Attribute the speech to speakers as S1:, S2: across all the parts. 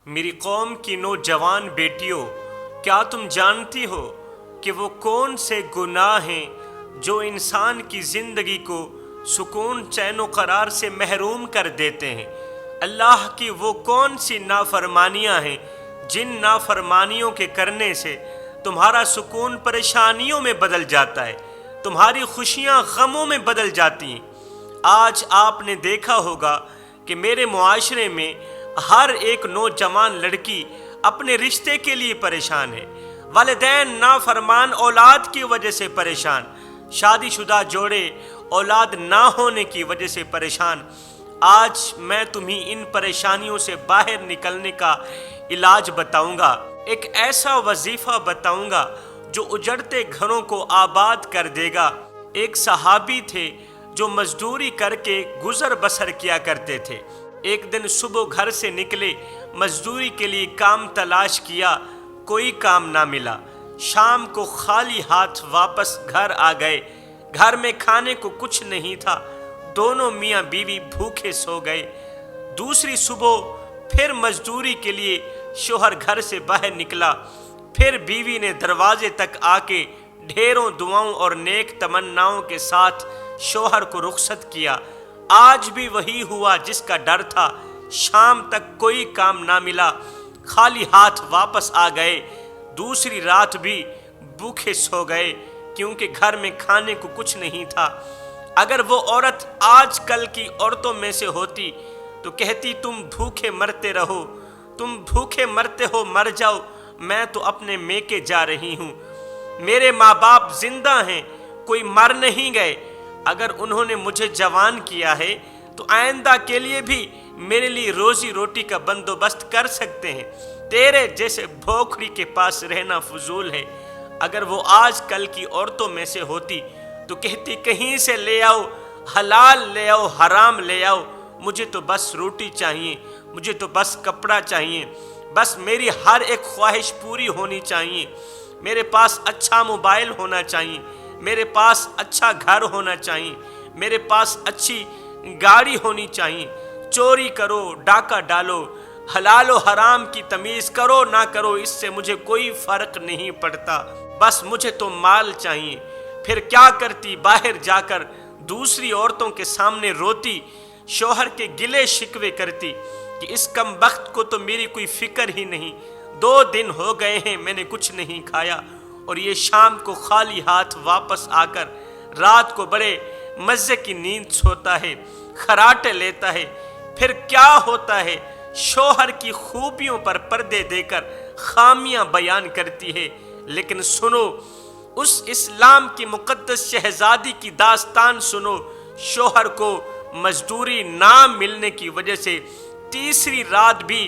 S1: میری قوم کی نوجوان بیٹیوں، کیا تم جانتی ہو کہ وہ کون سے گناہ ہیں جو انسان کی زندگی کو سکون چین و قرار سے محروم کر دیتے ہیں؟ اللہ کی وہ کون سی نافرمانیاں ہیں جن نافرمانیوں کے کرنے سے تمہارا سکون پریشانیوں میں بدل جاتا ہے، تمہاری خوشیاں غموں میں بدل جاتی ہیں؟ آج آپ نے دیکھا ہوگا کہ میرے معاشرے میں ہر ایک نوجوان لڑکی اپنے رشتے کے لیے پریشان ہے، والدین نافرمان اولاد کی وجہ سے پریشان، شادی شدہ جوڑے اولاد نہ ہونے کی وجہ سے پریشان۔ آج میں تمہیں ان پریشانیوں سے باہر نکلنے کا علاج بتاؤں گا، ایک ایسا وظیفہ بتاؤں گا جو اجڑتے گھروں کو آباد کر دے گا۔ ایک صحابی تھے جو مزدوری کر کے گزر بسر کیا کرتے تھے۔ ایک دن صبح گھر سے نکلے، مزدوری کے لیے کام تلاش کیا، کوئی کام نہ ملا۔ شام کو خالی ہاتھ واپس گھر آ گئے۔ گھر میں کھانے کو کچھ نہیں تھا، دونوں میاں بیوی بھوکے سو گئے۔ دوسری صبح پھر مزدوری کے لیے شوہر گھر سے باہر نکلا، پھر بیوی نے دروازے تک آ کے ڈھیروں دعاؤں اور نیک تمناؤں کے ساتھ شوہر کو رخصت کیا۔ آج بھی وہی ہوا جس کا ڈر تھا، شام تک کوئی کام نہ ملا، خالی ہاتھ واپس آ گئے۔ دوسری رات بھی بھوکے سو گئے کیونکہ گھر میں کھانے کو کچھ نہیں تھا۔ اگر وہ عورت آج کل کی عورتوں میں سے ہوتی تو کہتی تم بھوکے مرتے رہو، تم بھوکے مرتے ہو، مر جاؤ، میں تو اپنے میکے جا رہی ہوں، میرے ماں باپ زندہ ہیں، کوئی مر نہیں گئے۔ اگر انہوں نے مجھے جوان کیا ہے تو آئندہ کے لیے بھی میرے لیے روزی روٹی کا بندوبست کر سکتے ہیں، تیرے جیسے بھوکھڑی کے پاس رہنا فضول ہے۔ اگر وہ آج کل کی عورتوں میں سے ہوتی تو کہتی کہیں سے لے آؤ، حلال لے آؤ، حرام لے آؤ، مجھے تو بس روٹی چاہیے، مجھے تو بس کپڑا چاہیے، بس میری ہر ایک خواہش پوری ہونی چاہیے، میرے پاس اچھا موبائل ہونا چاہیے، میرے پاس اچھا گھر ہونا چاہیے، میرے پاس اچھی گاڑی ہونی چاہیے۔ چوری کرو، ڈاکہ ڈالو، حلال و حرام کی تمیز کرو نہ کرو، اس سے مجھے کوئی فرق نہیں پڑتا، بس مجھے تو مال چاہیے۔ پھر کیا کرتی؟ باہر جا کر دوسری عورتوں کے سامنے روتی، شوہر کے گلے شکوے کرتی کہ اس کم بخت کو تو میری کوئی فکر ہی نہیں، 2 دن ہو گئے ہیں میں نے کچھ نہیں کھایا، اور یہ شام کو خالی ہاتھ واپس آ کر رات کو بڑے مزے کی نیند سوتا ہے، خراٹے لیتا ہے۔ پھر کیا ہوتا ہے؟ شوہر کی خوبیوں پر پردے دے کر خامیاں بیان کرتی ہے۔ لیکن سنو، اس اسلام کی مقدس شہزادی کی داستان سنو۔ شوہر کو مزدوری نہ ملنے کی وجہ سے تیسری رات بھی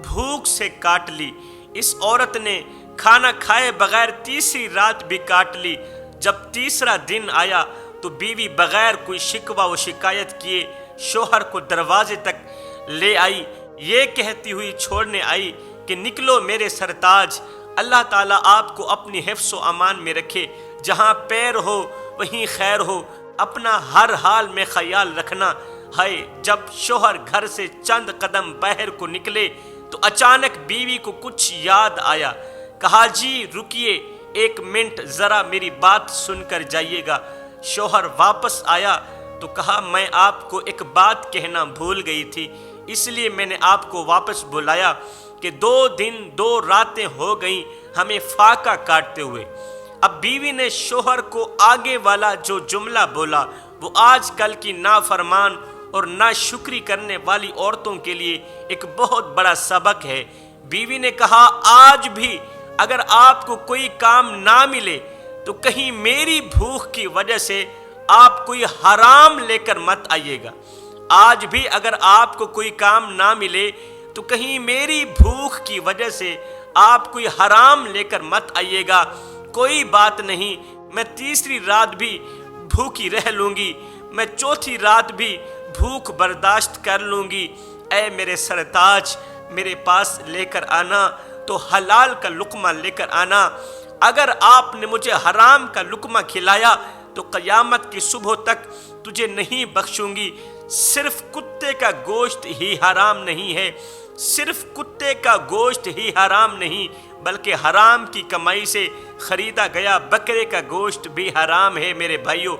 S1: بھوک سے کاٹ لی۔ اس عورت نے کھانا کھائے بغیر تیسری رات بھی کاٹ لی۔ جب تیسرا دن آیا تو بیوی بغیر کوئی شکوہ و شکایت کیے شوہر کو دروازے تک لے آئی، یہ کہتی ہوئی چھوڑنے آئی کہ نکلو میرے سرتاج، اللہ تعالیٰ آپ کو اپنی حفظ و امان میں رکھے، جہاں پیر ہو وہیں خیر ہو، اپنا ہر حال میں خیال رکھنا۔ ہے جب شوہر گھر سے چند قدم باہر کو نکلے تو اچانک بیوی کو کچھ یاد آیا، کہا جی رکیے 1 منٹ، ذرا میری بات سن کر جائیے گا۔ شوہر واپس آیا تو کہا میں آپ کو ایک بات کہنا بھول گئی تھی، اس لیے میں نے آپ کو واپس بلایا کہ 2 دن 2 راتیں ہو گئیں ہمیں فاقہ کاٹتے ہوئے۔ اب بیوی نے شوہر کو آگے والا جو جملہ بولا وہ آج کل کی نافرمان اور ناشکری کرنے والی عورتوں کے لیے ایک بہت بڑا سبق ہے۔ بیوی نے کہا آج بھی اگر آپ کو کوئی کام نہ ملے تو کہیں میری بھوک کی وجہ سے آپ کوئی حرام لے کر مت آئیے گا۔ آج بھی اگر آپ کو کوئی کام نہ ملے تو کہیں میری بھوک کی وجہ سے آپ کوئی حرام لے کر مت آئیے گا۔ کوئی بات نہیں، میں تیسری رات بھی بھوکی رہ لوں گی، میں چوتھی رات بھی بھوک برداشت کر لوں گی۔ اے میرے سرتاج، میرے پاس لے کر آنا تو حلال کا لقمہ لے کر آنا، اگر آپ نے مجھے حرام کا لقمہ کھلایا تو قیامت کی صبح تک تجھے نہیں بخشوں گی۔ صرف کتے کا گوشت ہی حرام نہیں ہے، صرف کتے کا گوشت ہی حرام نہیں بلکہ حرام کی کمائی سے خریدا گیا بکرے کا گوشت بھی حرام ہے میرے بھائیوں۔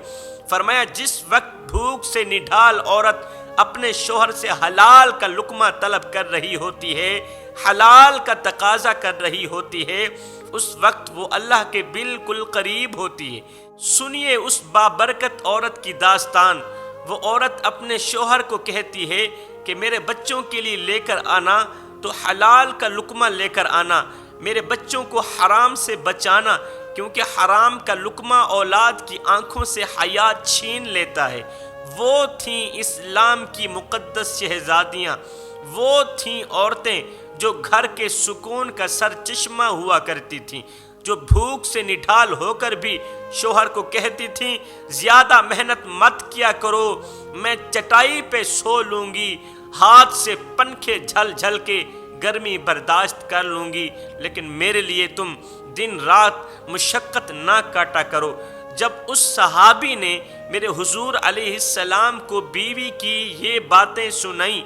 S1: فرمایا جس وقت بھوک سے نڈھال عورت اپنے شوہر سے حلال کا لقمہ طلب کر رہی ہوتی ہے، حلال کا تقاضا کر رہی ہوتی ہے، اس وقت وہ اللہ کے بالکل قریب ہوتی ہے۔ سنیے اس بابرکت عورت کی داستان۔ وہ عورت اپنے شوہر کو کہتی ہے کہ میرے بچوں کے لیے لے کر آنا تو حلال کا لقمہ لے کر آنا، میرے بچوں کو حرام سے بچانا، کیونکہ حرام کا لقمہ اولاد کی آنکھوں سے حیا چھین لیتا ہے۔ وہ تھیں اسلام کی مقدس شہزادیاں، وہ تھیں عورتیں جو گھر کے سکون کا سرچشمہ ہوا کرتی تھیں، جو بھوک سے نڈھال ہو کر بھی شوہر کو کہتی تھیں زیادہ محنت مت کیا کرو، میں چٹائی پہ سو لوں گی، ہاتھ سے پنکھے جھل جھل کے گرمی برداشت کر لوں گی، لیکن میرے لیے تم دن رات مشقت نہ کاٹا کرو۔ جب اس صحابی نے میرے حضور علیہ السلام کو بیوی کی یہ باتیں سنائیں،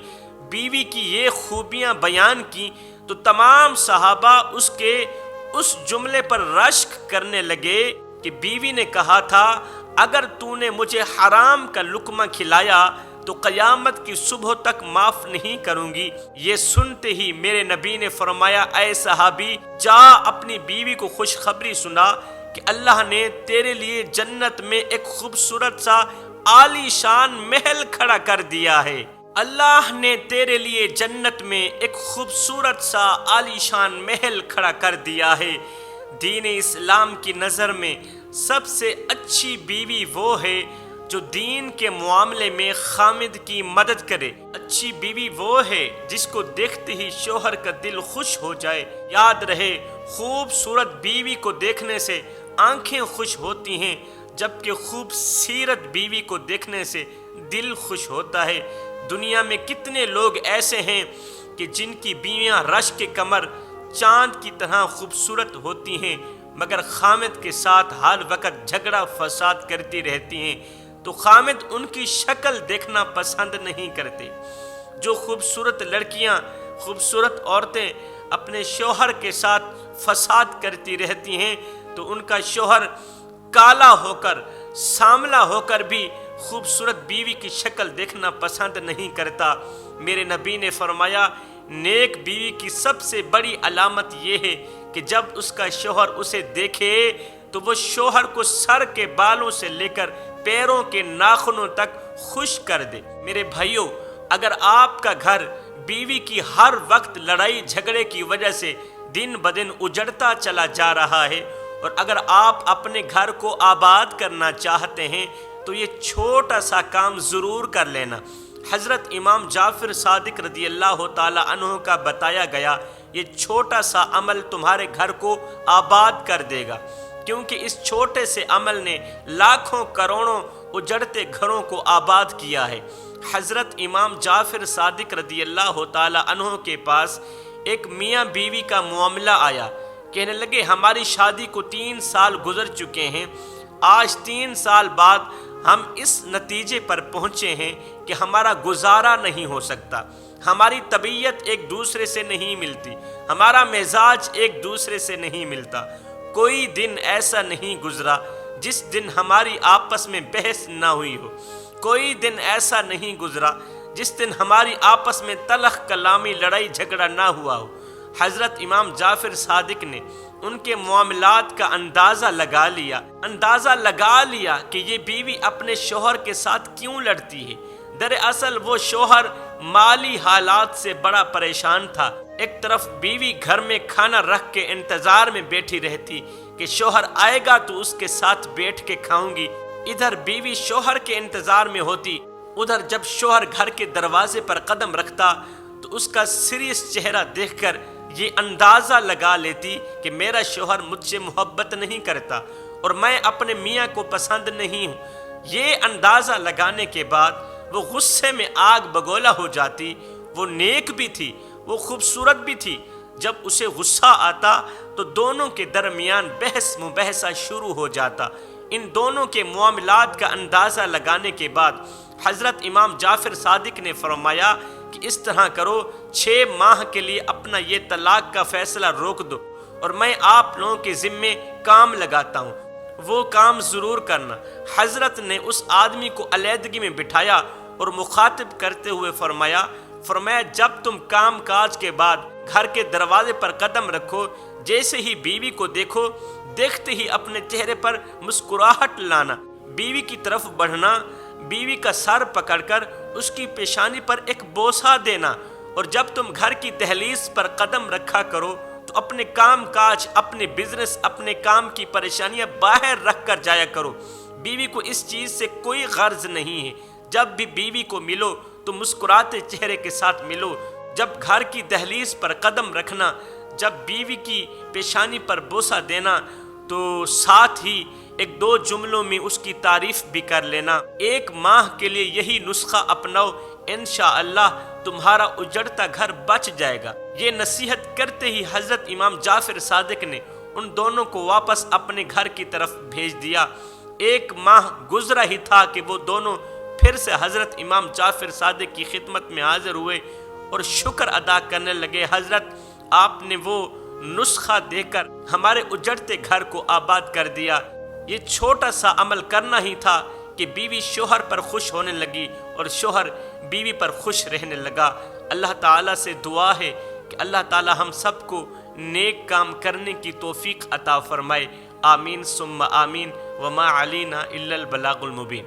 S1: بیوی کی یہ خوبیاں بیان کی، تو تمام صحابہ اس کے اس جملے پر رشک کرنے لگے کہ بیوی نے کہا تھا اگر تو نے مجھے حرام کا لقمہ کھلایا تو قیامت کی صبح تک معاف نہیں کروں گی۔ یہ سنتے ہی میرے نبی نے فرمایا اے صحابی جا اپنی بیوی کو خوشخبری سنا کہ اللہ نے تیرے لیے جنت میں ایک خوبصورت سا عالی شان محل کھڑا کر دیا ہے۔ اللہ نے تیرے لیے جنت میں ایک خوبصورت سا عالی شان محل کھڑا کر دیا ہے۔ دین اسلام کی نظر میں سب سے اچھی بیوی وہ ہے جو دین کے معاملے میں خامد کی مدد کرے۔ اچھی بیوی وہ ہے جس کو دیکھتے ہی شوہر کا دل خوش ہو جائے۔ یاد رہے خوبصورت بیوی کو دیکھنے سے آنکھیں خوش ہوتی ہیں، جبکہ خوبصورت بیوی کو دیکھنے سے دل خوش ہوتا ہے۔ دنیا میں کتنے لوگ ایسے ہیں کہ جن کی بیویاں رش کے کمر چاند کی طرح خوبصورت ہوتی ہیں، مگر خامد کے ساتھ ہر وقت جھگڑا فساد کرتی رہتی ہیں، تو خامد ان کی شکل دیکھنا پسند نہیں کرتے۔ جو خوبصورت لڑکیاں، خوبصورت عورتیں اپنے شوہر کے ساتھ فساد کرتی رہتی ہیں تو ان کا شوہر کالا ہو کر، ساملا ہو کر بھی خوبصورت بیوی کی شکل دیکھنا پسند نہیں کرتا۔ میرے نبی نے فرمایا نیک بیوی کی سب سے بڑی علامت یہ ہے کہ جب اس کا شوہر اسے دیکھے تو وہ شوہر کو سر کے بالوں سے لے کر پیروں کے ناخنوں تک خوش کر دے۔ میرے بھائیوں، اگر آپ کا گھر بیوی کی ہر وقت لڑائی جھگڑے کی وجہ سے دن بدن اجڑتا چلا جا رہا ہے، اور اگر آپ اپنے گھر کو آباد کرنا چاہتے ہیں تو یہ چھوٹا سا کام ضرور کر لینا۔ حضرت امام جعفر صادق رضی اللہ تعالی عنہ کا بتایا گیا یہ چھوٹا سا عمل تمہارے گھر کو آباد کر دے گا، کیونکہ اس چھوٹے سے عمل نے لاکھوں کروڑوں اجڑتے گھروں کو آباد کیا ہے۔ حضرت امام جعفر صادق رضی اللہ تعالی عنہ کے پاس ایک میاں بیوی کا معاملہ آیا۔ کہنے لگے ہماری شادی کو 3 سال گزر چکے ہیں، آج 3 سال بعد ہم اس نتیجے پر پہنچے ہیں کہ ہمارا گزارا نہیں ہو سکتا، ہماری طبیعت ایک دوسرے سے نہیں ملتی، ہمارا مزاج ایک دوسرے سے نہیں ملتا۔ کوئی دن ایسا نہیں گزرا جس دن ہماری آپس میں بحث نہ ہوئی ہو، کوئی دن ایسا نہیں گزرا جس دن ہماری آپس میں تلخ کلامی لڑائی جھگڑا نہ ہوا ہو۔ حضرت امام جعفر صادق نے ان کے معاملات کا اندازہ لگا لیا کہ یہ بیوی اپنے شوہر کے ساتھ کیوں لڑتی ہے۔ دراصل وہ شوہر مالی حالات سے بڑا پریشان تھا۔ ایک طرف بیوی گھر میں کھانا رکھ کے انتظار میں بیٹھی رہتی کہ شوہر آئے گا تو اس کے ساتھ بیٹھ کے کھاؤں گی، ادھر بیوی شوہر کے انتظار میں ہوتی، ادھر جب شوہر گھر کے دروازے پر قدم رکھتا تو اس کا سیریس چہرہ دیکھ کر یہ اندازہ لگا لیتی کہ میرا شوہر مجھ سے محبت نہیں کرتا اور میں اپنے میاں کو پسند نہیں ہوں۔ یہ اندازہ لگانے کے بعد وہ غصے میں آگ بگولا ہو جاتی۔ وہ نیک بھی تھی، وہ خوبصورت بھی تھی۔ جب اسے غصہ آتا تو دونوں کے درمیان بحث مباحثہ شروع ہو جاتا۔ ان دونوں کے معاملات کا اندازہ لگانے کے بعد حضرت امام جعفر صادق نے فرمایا کہ اس طرح کرو 6 ماہ کے لیے اپنا یہ طلاق کا فیصلہ روک دو اور میں آپ لوگوں کے ذمے کام لگاتا ہوں، وہ کام ضرور کرنا۔ حضرت نے اس آدمی کو علیحدگی میں بٹھایا اور مخاطب کرتے ہوئے فرمایا جب تم کام کاج کے بعد گھر کے دروازے پر قدم رکھو، جیسے ہی بیوی کو دیکھو، دیکھتے ہی اپنے چہرے پر مسکراہٹ لانا، بیوی کی طرف بڑھنا، بیوی کا سر پکڑ کر اس کی پیشانی پر ایک بوسہ دینا، اور جب تم گھر کی دہلیز پر قدم رکھا کرو تو اپنے کام کاج، اپنے بزنس، اپنے کام کی پریشانیاں باہر رکھ کر جایا کرو۔ بیوی کو اس چیز سے کوئی غرض نہیں ہے، جب بھی بیوی کو ملو تو مسکراتے چہرے کے ساتھ ملو۔ جب گھر کی دہلیز پر قدم رکھنا، جب بیوی کی پیشانی پر بوسہ دینا تو ساتھ ہی 1-2 جملوں میں اس کی تعریف بھی کر لینا۔ 1 ماہ کے لیے یہی نسخہ اپناؤ، انشاءاللہ تمہارا اجڑتا گھر بچ جائے گا۔ یہ نصیحت کرتے ہی حضرت امام جعفر صادق نے ان دونوں کو واپس اپنے گھر کی طرف بھیج دیا۔ 1 ماہ گزرا ہی تھا کہ وہ دونوں پھر سے حضرت امام جعفر صادق کی خدمت میں حاضر ہوئے اور شکر ادا کرنے لگے، حضرت آپ نے وہ نسخہ دے کر ہمارے اجڑتے گھر کو آباد کر دیا۔ یہ چھوٹا سا عمل کرنا ہی تھا کہ بیوی شوہر پر خوش ہونے لگی اور شوہر بیوی پر خوش رہنے لگا۔ اللہ تعالیٰ سے دعا ہے کہ اللہ تعالیٰ ہم سب کو نیک کام کرنے کی توفیق عطا فرمائے، آمین ثم آمین، وما علینا الا البلاغ المبین۔